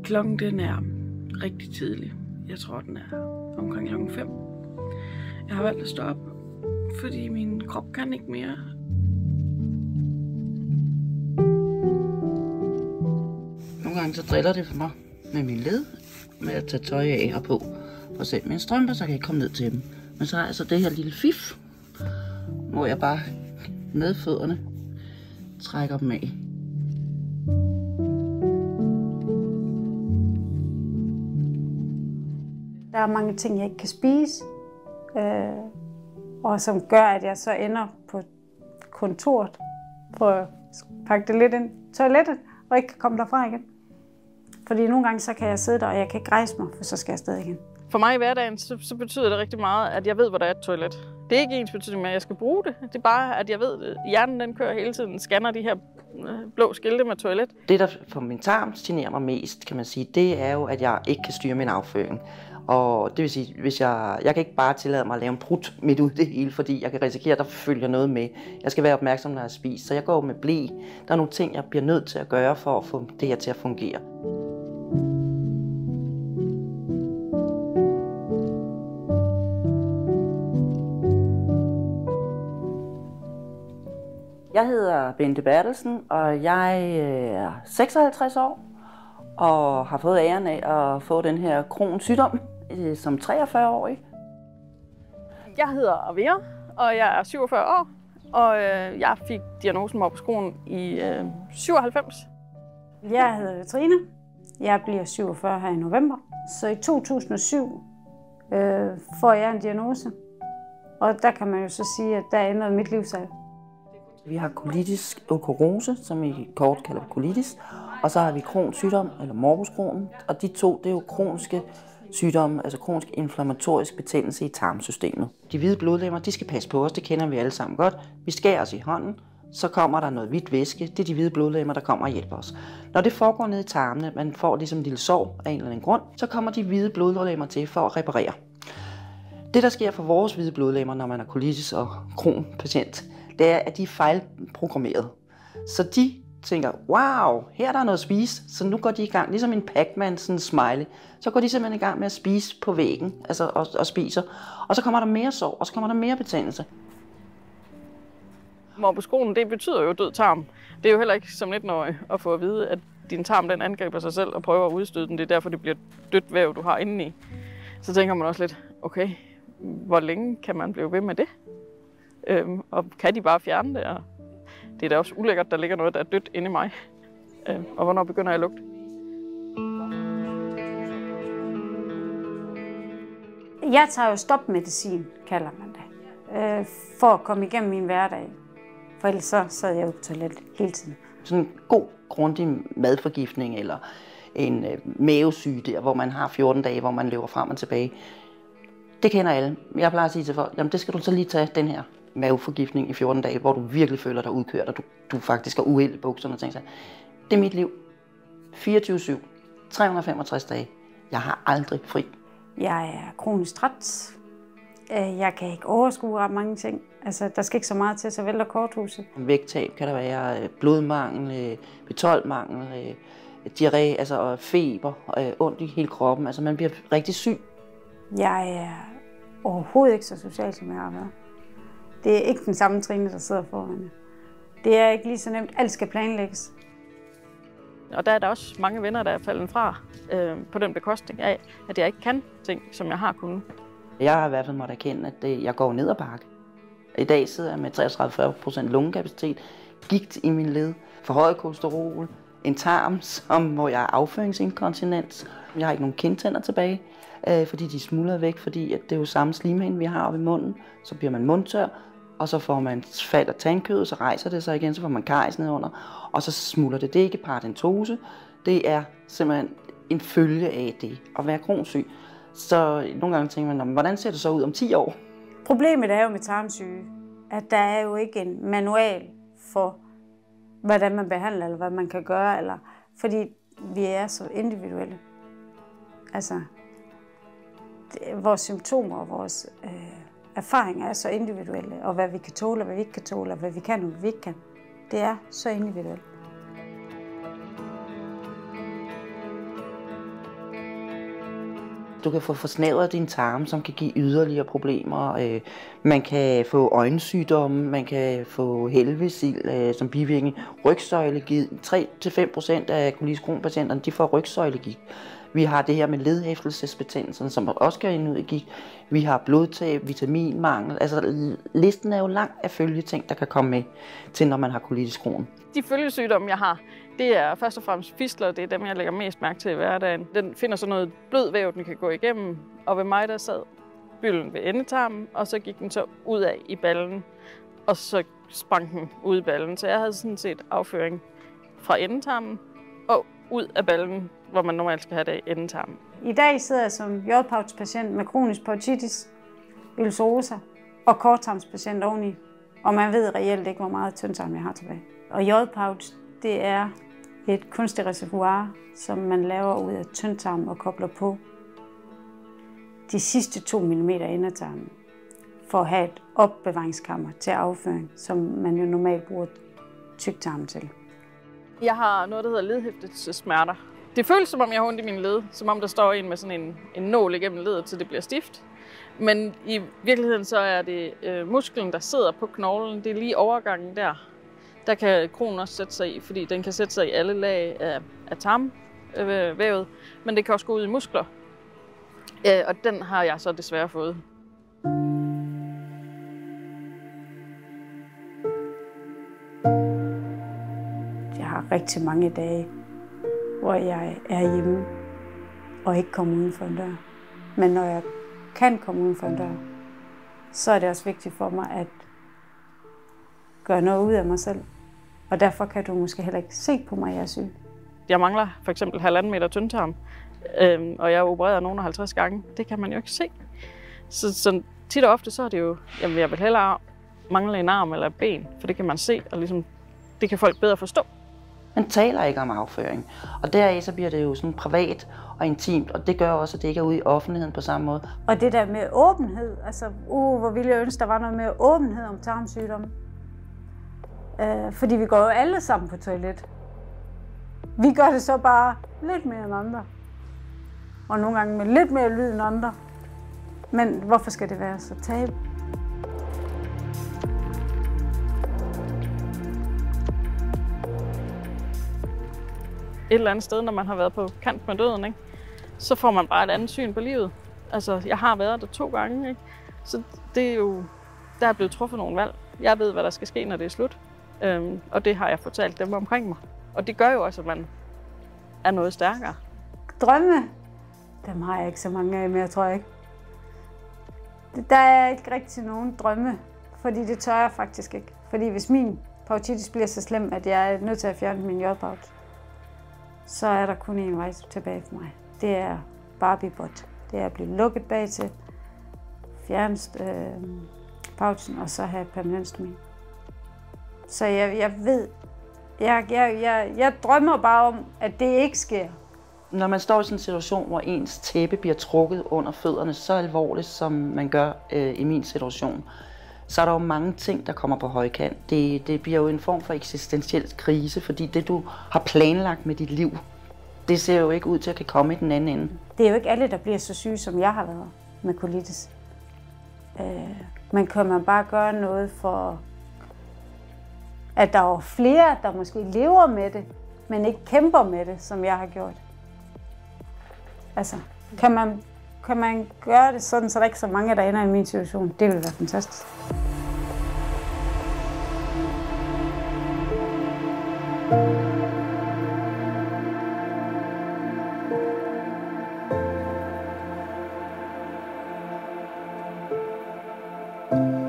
Klokken den er rigtig tidlig. Jeg tror, den er omkring klokken 5. Jeg har valgt at stå op, fordi min krop kan ikke mere. Nogle gange så driller det for mig med min led, med at tage tøj af og på. For at sætte mine strømper, så kan jeg ikke komme ned til dem. Men så har jeg så det her lille fif, hvor jeg bare med fødderne trækker dem af. Der er mange ting, jeg ikke kan spise, og som gør, at jeg så ender på kontoret for at pakke det lidt ind i toilettet, og ikke kan komme derfra igen. Fordi nogle gange så kan jeg sidde der, og jeg kan ikke rejse mig, for så skal jeg afsted igen. For mig i hverdagen, så betyder det rigtig meget, at jeg ved, hvor der er et toilet. Det er ikke ens betydning med, at jeg skal bruge det. Det er bare, at jeg ved, at hjernen den kører hele tiden, scanner de her blå skilte med toilet. Det, der for min tarm generer mig mest, kan man sige, det er jo, at jeg ikke kan styre min afføring. Og det vil sige, hvis jeg kan ikke bare tillade mig at lave en prut midt ud det hele, fordi jeg kan risikere, at der følger noget med. Jeg skal være opmærksom, når jeg spiser, så jeg går med ble. Der er nogle ting, jeg bliver nødt til at gøre for at få det her til at fungere. Jeg hedder Bente Bertelsen, og jeg er 56 år og har fået æren af at få den her Crohns sygdom som 43-årig. Jeg hedder Avera, og jeg er 47 år, og jeg fik diagnosen morbus Crohn i 97. Jeg hedder Trine. Jeg bliver 47 her i november. Så i 2007 får jeg en diagnose, og der kan man jo så sige, at der ændrede mit liv sig. Vi har colitis ulcerose, som vi kort kalder colitis, og så har vi Crohns sygdom, eller morbus Crohn, og de to, det er jo kroniske sygdomme, altså kronisk inflammatorisk betændelse i tarmsystemet. De hvide blodlemmer, de skal passe på os, det kender vi alle sammen godt. Vi skærer os i hånden, så kommer der noget hvidt væske, det er de hvide blodlemmer, der kommer og hjælper os. Når det foregår ned i tarmene, man får ligesom en lille sår af en eller anden grund, så kommer de hvide blodlemmer til for at reparere. Det, der sker for vores hvide blodlemmer, når man er colitis og Crohn-patient, det er, at de er fejlprogrammeret. Så de tænker, wow, her er der noget at spise, så nu går de i gang, ligesom en Pac-Man, sådan en smiley, så går de simpelthen i gang med at spise på væggen, altså og spiser, og så kommer der mere sår, og så kommer der mere betændelse. Morbus Crohn, det betyder jo død tarm. Det er jo heller ikke som 19-årig at få at vide, at din tarm den angriber sig selv og prøver at udstøde den. Det er derfor, det bliver dødt væv, du har indeni. Så tænker man også lidt, okay, hvor længe kan man blive ved med det? Og kan de bare fjerne det? Og det er da også ulækkert, der ligger noget, der er dødt inde i mig. Og hvornår begynder jeg at lugte? Jeg tager jo stopmedicin, kalder man det, for at komme igennem min hverdag. For ellers så sad jeg jo på toilettet hele tiden. Sådan en god, grundig madforgiftning eller en mavesyge der, hvor man har 14 dage, hvor man løber frem og tilbage. Det kender alle. Jeg plejer at sige til folk, jamen det skal du så lige tage, den her maveforgiftning i 14 dage, hvor du virkelig føler dig udkørt, og du faktisk er uheld i bukserne og tænker sig. Det er mit liv. 24/7. 365 dage. Jeg har aldrig fri. Jeg er kronisk træt. Jeg kan ikke overskue ret mange ting. Altså, der skal ikke så meget til, så vælter korthuset. Vægttab kan der være, blodmangel, B12-mangel, diarré, altså feber, ondt i hele kroppen. Altså, man bliver rigtig syg. Jeg er overhovedet ikke så social, som jeg har været. Det er ikke den samme Trine, der sidder foran. Det er ikke lige så nemt. Alt skal planlægges. Og der er der også mange venner, der er faldet fra på den bekostning af, at jeg ikke kan ting, som jeg har kunnet. Jeg har i hvert fald måttet erkende, at jeg går ned ad bakke. I dag sidder jeg med 33-40% lungekapacitet, gigt i min led, forhøjet kolesterol, en tarm, hvor jeg er afføringsinkontinens. Jeg har ikke nogen kindtænder tilbage, fordi de smuldrer væk, fordi at det er jo samme slimhinde, vi har oppe i munden. Så bliver man mundtør, og så får man fald af tandkødet, så rejser det sig igen, så får man karies nedunder, og så smuldrer det. Det er ikke paradentose, det er simpelthen en følge af det at være Crohns-syg. Så nogle gange tænker man, hvordan ser det så ud om 10 år? Problemet er jo med tarmsyge, at der er jo ikke en manual for, hvordan man behandler, eller hvad man kan gøre, eller, fordi vi er så individuelle. Altså, vores symptomer og vores erfaringer er så individuelle, og hvad vi kan tåle, og hvad vi ikke kan tåle, og hvad vi kan, og hvad vi ikke kan. Det er så individuelt. Du kan få forsnævret din tarme, som kan give yderligere problemer. Man kan få øjensygdomme, man kan få helvedesild som bivirkning. Rygsøjlegigt. 3-5% af colitis Crohn-patienterne, de får rygsøjlegigt. Vi har det her med ledhæftelsesbetændelserne, som også gør ind ud i gigt. Vi har blodtab, vitaminmangel. Altså, listen er jo lang af følgeting, der kan komme med til, når man har colitis Crohn. De følgesygdomme, jeg har, det er først og fremmest fistler. Det er dem, jeg lægger mest mærke til i hverdagen. Den finder så noget blød væv, den kan gå igennem. Og ved mig, der sad bylden ved endetarmen, og så gik den så ud af i ballen. Og så sprang den ud i ballen. Så jeg havde sådan set afføring fra endetarmen og ud af ballen, hvor man normalt skal have det i endetarmen. I dag sidder jeg som J-pouch-patient med kronisk pouchitis, ulcerosa og korttarmspatient oveni. Og man ved reelt ikke, hvor meget tyndtarm jeg har tilbage. Og J-pouch, det er et kunstigt reservoir, som man laver ud af tyndtarm og kobler på de sidste 2 mm endetarmen for at have et opbevaringskammer til afføring, som man jo normalt bruger tyktarmen til. Jeg har noget, der hedder ledhæftelsessmerter. Det føles, som om jeg har ondt i mine led, som om der står en med sådan en nål igennem ledet, til det bliver stift. Men i virkeligheden så er det musklen, der sidder på knoglen. Det er lige overgangen der. Der kan Crohn også sætte sig i, fordi den kan sætte sig i alle lag af tarmvævet, men det kan også gå ud i muskler. Og den har jeg så desværre fået. Jeg har rigtig mange dage, hvor jeg er hjemme og ikke kommer uden for en dør. Men når jeg kan komme uden for en dør, så er det også vigtigt for mig at gøre noget ud af mig selv. Og derfor kan du måske heller ikke se på mig, at jeg er syg. Jeg mangler for eksempel 1,5 meter tyndtarm, og jeg er opereret nogle 50 gange. Det kan man jo ikke se. Så tit og ofte så er det jo, jamen jeg vil hellere mangle en arm eller et ben, for det kan man se, og ligesom, det kan folk bedre forstå. Man taler ikke om afføring, og deraf så bliver det jo sådan privat og intimt, og det gør også, at det ikke er ude i offentligheden på samme måde. Og det der med åbenhed, altså hvor ville jeg ønske, der var noget mere åbenhed om tarmsygdomme. Fordi vi går jo alle sammen på toilet. Vi gør det så bare lidt mere end andre. Og nogle gange med lidt mere lyd end andre. Men hvorfor skal det være så tabu? Et eller andet sted, når man har været på kant med døden, ikke? Så får man bare et andet syn på livet. Altså, jeg har været der 2 gange, ikke? Så det er jo, der er blevet truffet nogle valg. Jeg ved, hvad der skal ske, når det er slut. Og det har jeg fortalt dem omkring mig. Og det gør jo også, at man er noget stærkere. Drømme, dem har jeg ikke så mange af mere, tror jeg ikke. Der er ikke rigtig nogen drømme, fordi det tør jeg faktisk ikke. Fordi hvis min pouchitis bliver så slem, at jeg er nødt til at fjerne min J-pouch, så er der kun en vej tilbage for mig. Det er Barbie-bot. Det er at blive lukket bag til, fjerne pouchen og så have permanent stomi. Så jeg ved, jeg drømmer bare om, at det ikke sker. Når man står i sådan en situation, hvor ens tæppe bliver trukket under fødderne så alvorligt, som man gør i min situation, så er der jo mange ting, der kommer på højkant. Det bliver jo en form for eksistentiel krise, fordi det, du har planlagt med dit liv, det ser jo ikke ud til at kan komme i den anden ende. Det er jo ikke alle, der bliver så syge, som jeg har været med colitis. Men kan man bare gøre noget for, at der er flere, der måske lever med det, men ikke kæmper med det, som jeg har gjort. Altså, kan man gøre det sådan, så der ikke er så mange, der ender i min situation? Det ville være fantastisk. thank you